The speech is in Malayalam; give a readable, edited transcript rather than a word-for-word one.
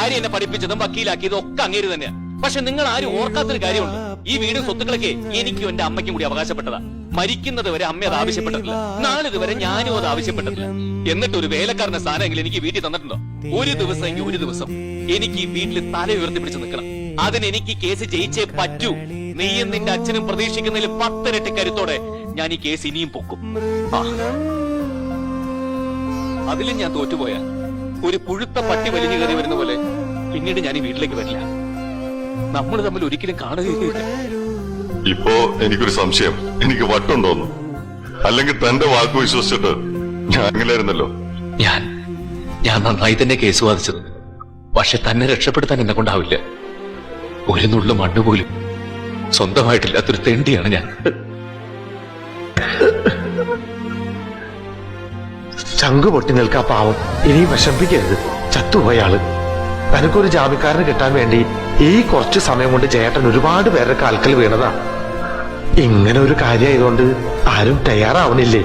ഭാര്യ എന്നെ പഠിപ്പിച്ചതും വക്കീലാക്കിയതും ഒക്കെ അങ്ങേര് തന്നെയാ. പക്ഷെ നിങ്ങൾ ആരും ഓർക്കാത്തൊരു കാര്യമുണ്ട്. ഈ വീടും സ്വത്തുക്കളൊക്കെ എനിക്കും എന്റെ അമ്മയ്ക്കും കൂടി അവകാശപ്പെട്ടതാ. മരിക്കുന്നത് വരെ അമ്മ അത് ആവശ്യപ്പെട്ടിട്ടില്ല, നാളിതുവരെ ഞാനും അത് ആവശ്യപ്പെട്ടിട്ടില്ല. എന്നിട്ട് ഒരു വേലക്കാരന്റെ സ്ഥാനമെങ്കിലും എനിക്ക് വീട്ടിൽ തന്നിട്ടുണ്ടോ? ഒരു ദിവസം എനിക്ക് ഈ വീട്ടിൽ തല ഉയർത്തിപ്പിടിച്ച് നിൽക്കണം. അതിനെനിക്ക് കേസ് ജയിച്ചേ പറ്റൂ. നീയും നിന്റെ അച്ഛനും പ്രതീക്ഷിക്കുന്നതിൽ 10 ഇരട്ടി കരുത്തോടെ ഞാൻ ഈ കേസ് ഇനിയും പൊക്കും. അതിലും ഞാൻ തോറ്റുപോയാ ഒരു പുഴുത്ത പട്ടി വലിഞ്ഞു കയറി വരുന്ന പോലെ പിന്നീട് ഞാൻ ഈ വീട്ടിലേക്ക് വരില്ല. നമ്മൾ തമ്മിൽ ഒരിക്കലും കാണുകയില്ല. ഇപ്പോ എനിക്കൊരു സംശയം, എനിക്ക് വട്ടുണ്ടോന്നു. അല്ലെങ്കിൽ തന്റെ വാക്ക് വിശ്വസിച്ചിട്ട് ഞാൻ അങ്ങനെയായിരുന്നല്ലോ. ഞാൻ നന്നായി തന്നെ കേസ് വാദിച്ചത്. പക്ഷെ തന്നെ രക്ഷപ്പെടുത്താൻ എന്നെ കൊണ്ടാവില്ല. ഒരു നുള്ളു മണ്ണ് പോലും സ്വന്തമായിട്ടില്ലാത്തൊരു തെണ്ടിയാണ് ഞാൻ. ചങ്കു പൊട്ടി നിൽക്കാ പാവം. ഇനി വിഷമിപ്പിക്കരുത്. ചത്തുപോയാള്. തനിക്കൊരു ജാമ്യക്കാരന് കിട്ടാൻ വേണ്ടി ഈ കുറച്ചു സമയം കൊണ്ട് ചേട്ടൻ ഒരുപാട് പേരുടെ കാൽക്കൽ വീണതാ. ഇങ്ങനെ ഒരു കാര്യമായതുകൊണ്ട് ആരും തയ്യാറാവണില്ലേ?